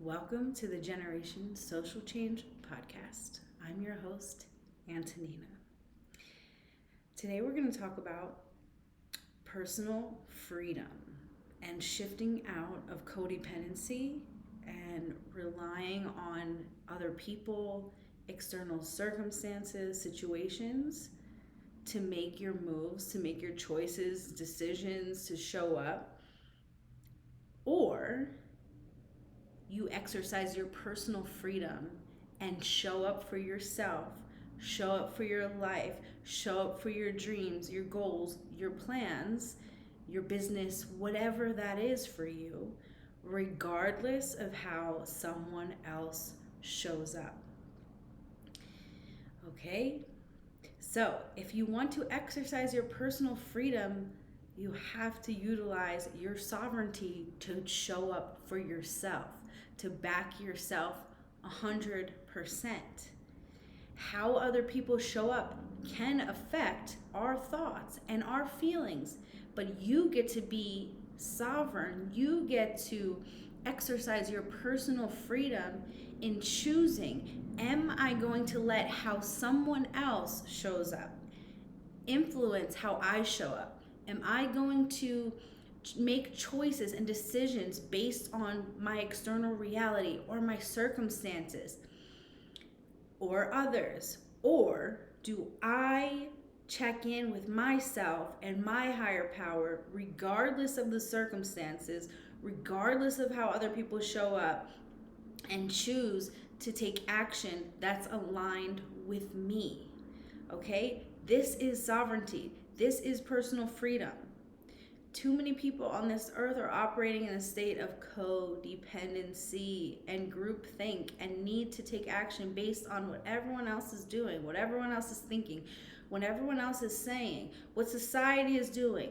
Welcome to the Generation Social Change Podcast. I'm your host, Antonina. Today we're going to talk about personal freedom and shifting out of codependency and relying on other people, external circumstances, situations to make your moves, to make your choices, decisions, to show up, or you exercise your personal freedom and show up for yourself, show up for your life, show up for your dreams, your goals, your plans, your business, whatever that is for you, regardless of how someone else shows up. Okay? So, if you want to exercise your personal freedom, you have to utilize your sovereignty to show up for yourself, to back yourself 100%. How other people show up can affect our thoughts and our feelings, but you get to be sovereign. You get to exercise your personal freedom in choosing, am I going to let how someone else shows up influence how I show up? Am I going to make choices and decisions based on my external reality or my circumstances or others? Or do I check in with myself and my higher power, regardless of the circumstances, regardless of how other people show up, and choose to take action that's aligned with me? Okay? This is sovereignty. This is personal freedom. Too many people on this earth are operating in a state of codependency and groupthink and need to take action based on what everyone else is doing, what everyone else is thinking, what everyone else is saying, what society is doing.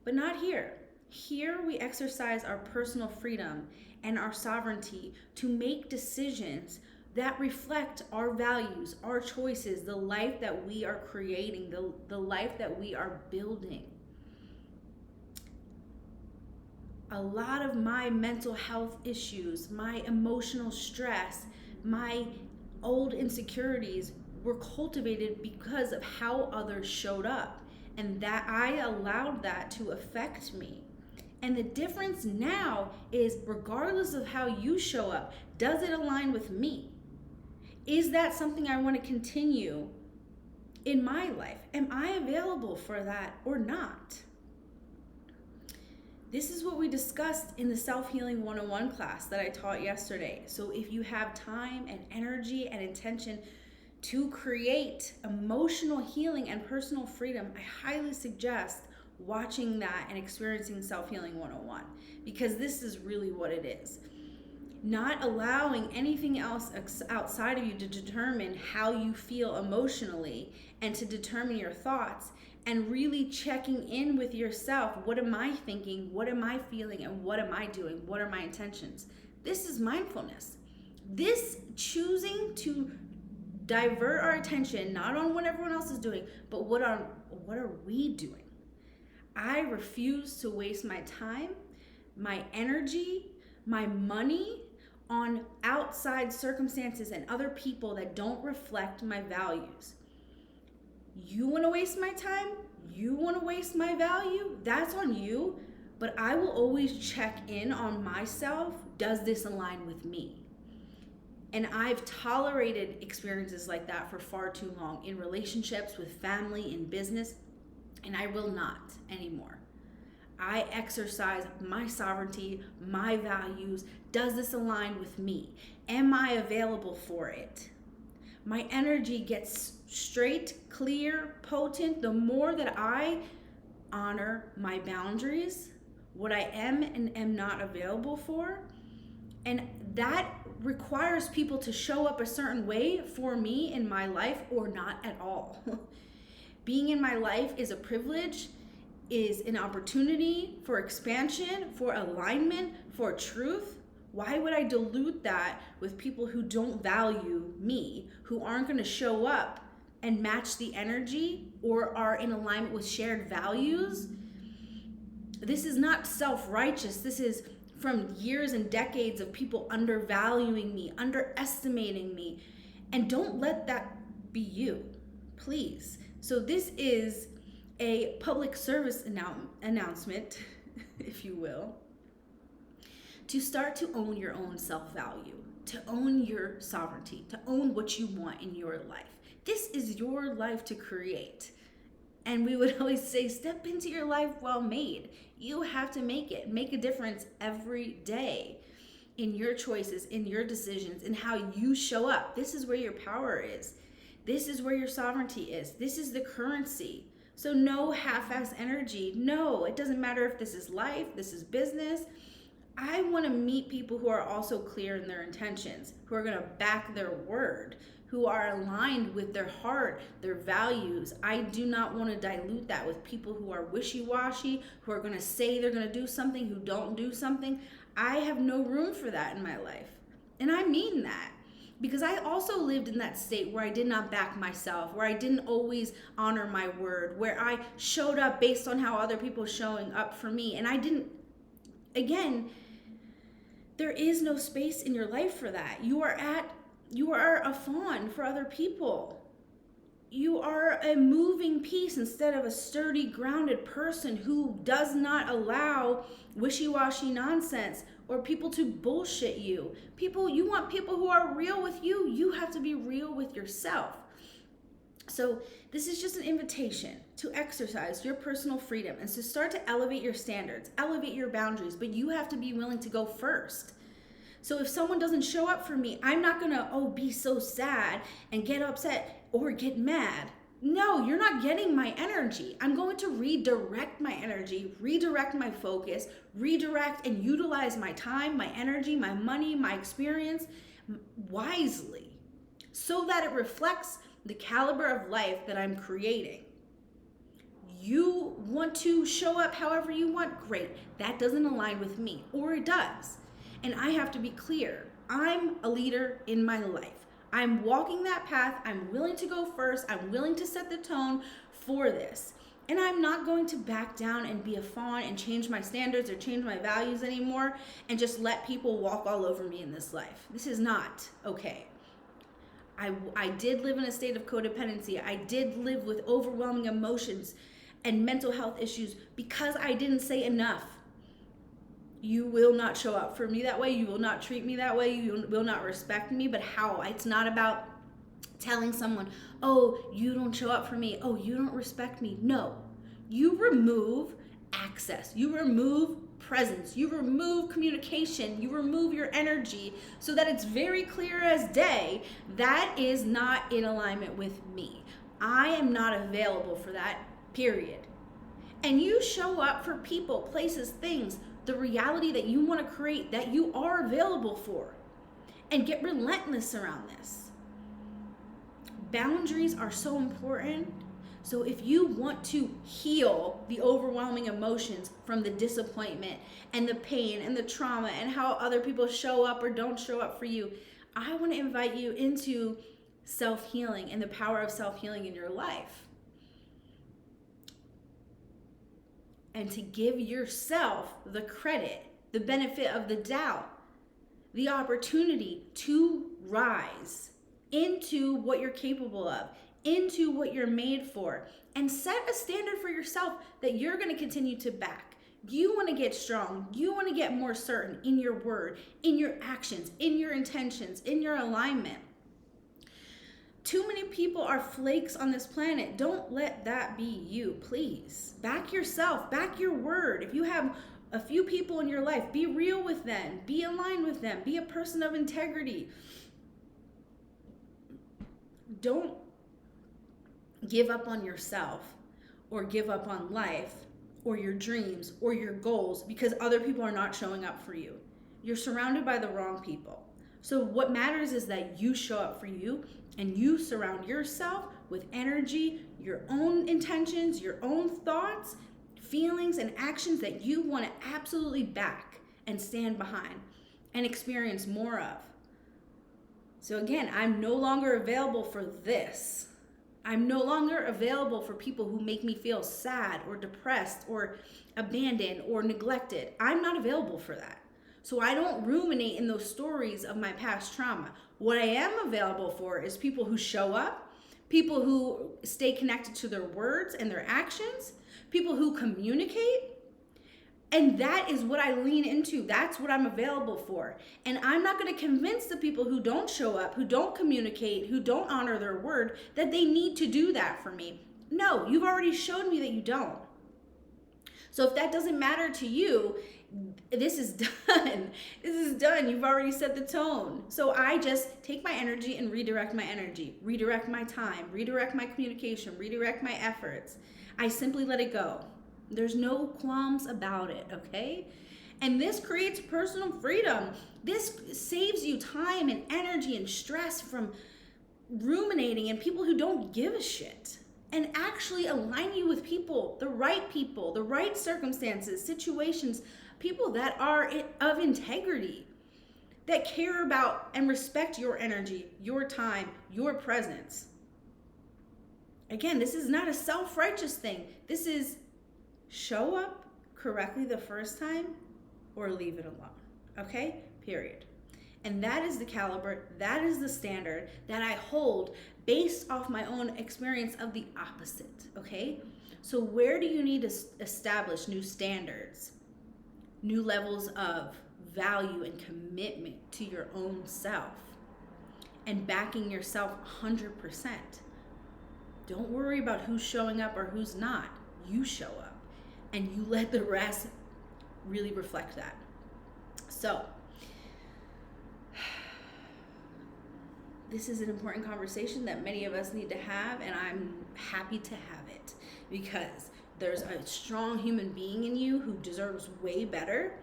But not here. Here we exercise our personal freedom and our sovereignty to make decisions that reflect our values, our choices, the life that we are creating, the life that we are building. A lot of my mental health issues, my emotional stress, my old insecurities were cultivated because of how others showed up, and that I allowed that to affect me. And the difference now is, regardless of how you show up, does it align with me? Is that something I want to continue in my life? Am I available for that or not? This is what we discussed in the Self-Healing 101 class that I taught yesterday. So if you have time and energy and intention to create emotional healing and personal freedom, I highly suggest watching that and experiencing Self-Healing 101, because this is really what it is. Not allowing anything else outside of you to determine how you feel emotionally and to determine your thoughts, and really checking in with yourself. What am I thinking? What am I feeling? And what am I doing? What are my intentions? This is mindfulness. This choosing to divert our attention not on what everyone else is doing, but what are we doing? I refuse to waste my time, my energy, my money on outside circumstances and other people that don't reflect my values. You want to waste my time? You want to waste my value? That's on you. But I will always check in on myself. Does this align with me? And I've tolerated experiences like that for far too long in relationships, with family, in business, and I will not anymore. I exercise my sovereignty, my values. Does this align with me? Am I available for it? My energy gets straight, clear, potent the more that I honor my boundaries, what I am and am not available for. And that requires people to show up a certain way for me in my life, or not at all. Being in my life is a privilege, is an opportunity for expansion, for alignment, for truth. Why would I dilute that with people who don't value me, who aren't going to show up and match the energy or are in alignment with shared values? This is not self-righteous. This is from years and decades of people undervaluing me, underestimating me. And don't let that be you, please. So this is a public service announcement, if you will, to start to own your own self-value, to own your sovereignty, to own what you want in your life. This is your life to create. And we would always say, step into your life well made. You have to make it. Make a difference every day in your choices, in your decisions, in how you show up. This is where your power is. This is where your sovereignty is. This is the currency. So no half-ass energy. No, it doesn't matter if this is life, this is business. I want to meet people who are also clear in their intentions, who are going to back their word, who are aligned with their heart, their values. I do not want to dilute that with people who are wishy-washy, who are going to say they're going to do something, who don't do something. I have no room for that in my life. And I mean that. Because I also lived in that state where I did not back myself, where I didn't always honor my word, where I showed up based on how other people showing up for me. And I didn't, again, there is no space in your life for that. You are a fawn for other people. You are a moving piece instead of a sturdy, grounded person who does not allow wishy-washy nonsense or people to bullshit you. You want people who are real with you. You have to be real with yourself. So this is just an invitation to exercise your personal freedom and to start to elevate your standards, elevate your boundaries, but you have to be willing to go first. So if someone doesn't show up for me, I'm not gonna, be so sad and get upset or get mad. No, you're not getting my energy. I'm going to redirect my energy, redirect my focus, redirect and utilize my time, my energy, my money, my experience wisely so that it reflects the caliber of life that I'm creating. You want to show up however you want, great. That doesn't align with me, or it does. And I have to be clear. I'm a leader in my life. I'm walking that path. I'm willing to go first. I'm willing to set the tone for this. And I'm not going to back down and be a fawn and change my standards or change my values anymore and just let people walk all over me in this life. This is not okay. I did live in a state of codependency. I did live with overwhelming emotions and mental health issues because I didn't say enough. You will not show up for me that way. You will not treat me that way. You will not respect me. But how? It's not about telling someone, you don't show up for me. You don't respect me. No. You remove access. You remove presence. You remove communication. You remove your energy so that it's very clear as day that is not in alignment with me. I am not available for that, period. And you show up for people, places, things, the reality that you want to create, that you are available for, and get relentless around this. Boundaries are so important. So if you want to heal the overwhelming emotions from the disappointment and the pain and the trauma and how other people show up or don't show up for you, I want to invite you into self-healing and the power of self-healing in your life. And to give yourself the credit, the benefit of the doubt, the opportunity to rise into what you're capable of, into what you're made for, and set a standard for yourself that you're going to continue to back. You want to get strong. You want to get more certain in your word, in your actions, in your intentions, in your alignment. Too many people are flakes on this planet. Don't let that be you, please. Back yourself, back your word. If you have a few people in your life, be real with them, be aligned with them, be a person of integrity. Don't give up on yourself or give up on life or your dreams or your goals because other people are not showing up for you. You're surrounded by the wrong people. So what matters is that you show up for you and you surround yourself with energy, your own intentions, your own thoughts, feelings, and actions that you want to absolutely back and stand behind and experience more of. So again, I'm no longer available for this. I'm no longer available for people who make me feel sad or depressed or abandoned or neglected. I'm not available for that. So I don't ruminate in those stories of my past trauma. What I am available for is people who show up, people who stay connected to their words and their actions, people who communicate. And that is what I lean into. That's what I'm available for. And I'm not going to convince the people who don't show up, who don't communicate, who don't honor their word, that they need to do that for me. No, you've already showed me that you don't. So if that doesn't matter to you, this is done. This is done. You've already set the tone. So I just take my energy and redirect my energy, redirect my time, redirect my communication, redirect my efforts. I simply let it go. There's no qualms about it, okay? And this creates personal freedom. This saves you time and energy and stress from ruminating and people who don't give a shit, and actually align you with people, the right circumstances, situations, people that are of integrity, that care about and respect your energy, your time, your presence. Again, this is not a self-righteous thing. This is show up correctly the first time or leave it alone, okay? Period. And that is the caliber, that is the standard that I hold based off my own experience of the opposite, okay? So where do you need to establish new standards, new levels of value and commitment to your own self, and backing yourself 100%? Don't worry about who's showing up or who's not. You show up, and you let the rest really reflect that. So, this is an important conversation that many of us need to have, and I'm happy to have it because there's a strong human being in you who deserves way better,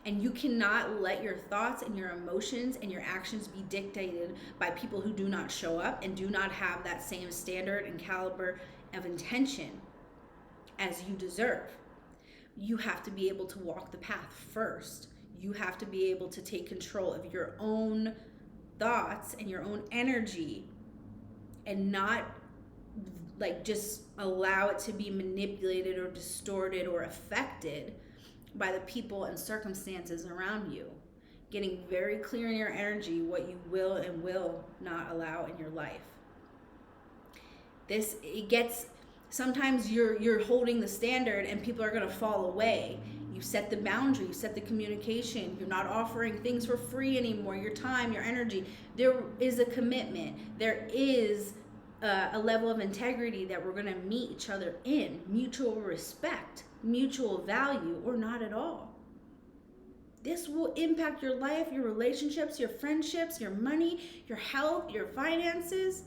and you cannot let your thoughts and your emotions and your actions be dictated by people who do not show up and do not have that same standard and caliber of intention as you deserve. You have to be able to walk the path first. You have to be able to take control of your own thoughts and your own energy, and not just allow it to be manipulated or distorted or affected by the people and circumstances around you. Getting very clear in your energy what you will and will not allow in your life. Sometimes you're holding the standard and people are going to fall away. You set the boundary, you set the communication. You're not offering things for free anymore. Your time, your energy. There is a commitment. There is a level of integrity that we're going to meet each other in. Mutual respect, mutual value, or not at all. This will impact your life, your relationships, your friendships, your money, your health, your finances,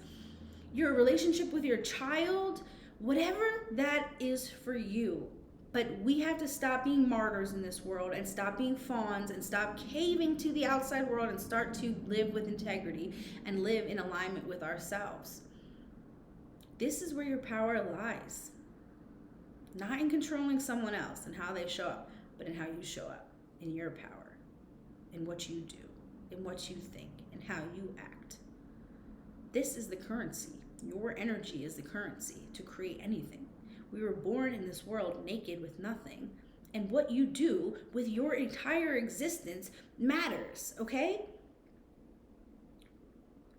your relationship with your child, whatever that is for you. But we have to stop being martyrs in this world and stop being fawns and stop caving to the outside world and start to live with integrity and live in alignment with ourselves. This is where your power lies. Not in controlling someone else and how they show up, but in how you show up, in your power, in what you do, in what you think, and how you act. This is the currency. Your energy is the currency to create anything. We were born in this world naked with nothing, and what you do with your entire existence matters, okay?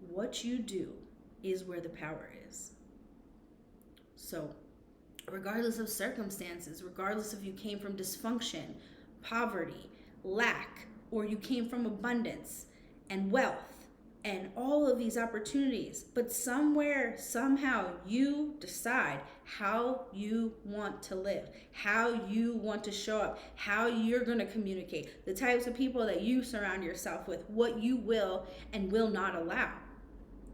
What you do is where the power is. So, regardless of circumstances, regardless if you came from dysfunction, poverty, lack, or you came from abundance and wealth, and all of these opportunities, but somewhere, somehow, you decide how you want to live, how you want to show up, how you're going to communicate, the types of people that you surround yourself with, what you will and will not allow.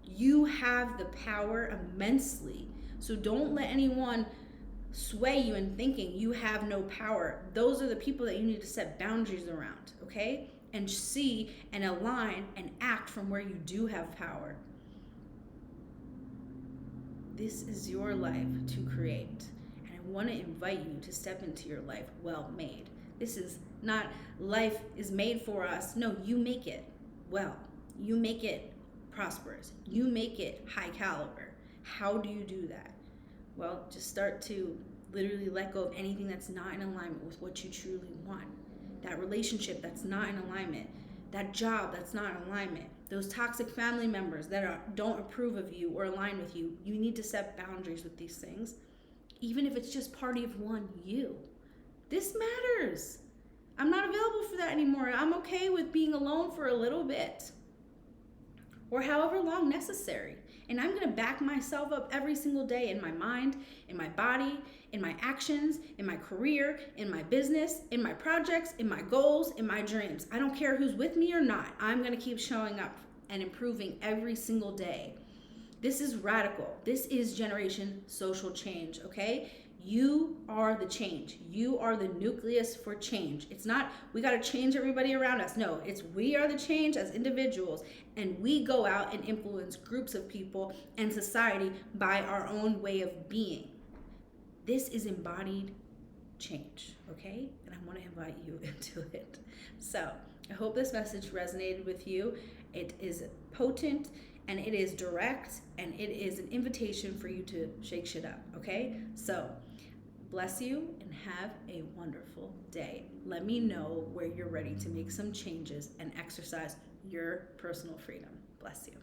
You have the power immensely. So don't let anyone sway you in thinking you have no power. Those are the people that you need to set boundaries around, okay? And see and align and act from where you do have power. This is your life to create. And I want to invite you to step into your life well made. This is not life is made for us. No, you make it well. You make it prosperous. You make it high caliber. How do you do that? Well, just start to literally let go of anything that's not in alignment with what you truly want. that relationship that's not in alignment, that job that's not in alignment, those toxic family members that don't approve of you or align with you. You need to set boundaries with these things, even if it's just party of one you. This matters. I'm not available for that anymore. I'm okay with being alone for a little bit or however long necessary. And I'm gonna back myself up every single day in my mind, in my body, in my actions, in my career, in my business, in my projects, in my goals, in my dreams. I don't care who's with me or not. I'm gonna keep showing up and improving every single day. This is radical. This is generation social change, okay? You are the change. You are the nucleus for change. It's not, we got to change everybody around us. No, it's we are the change as individuals, and we go out and influence groups of people and society by our own way of being. This is embodied change, okay? And I want to invite you into it. So I hope this message resonated with you. It is potent, and it is direct, and it is an invitation for you to shake shit up, okay? So bless you and have a wonderful day. Let me know where you're ready to make some changes and exercise your personal freedom. Bless you.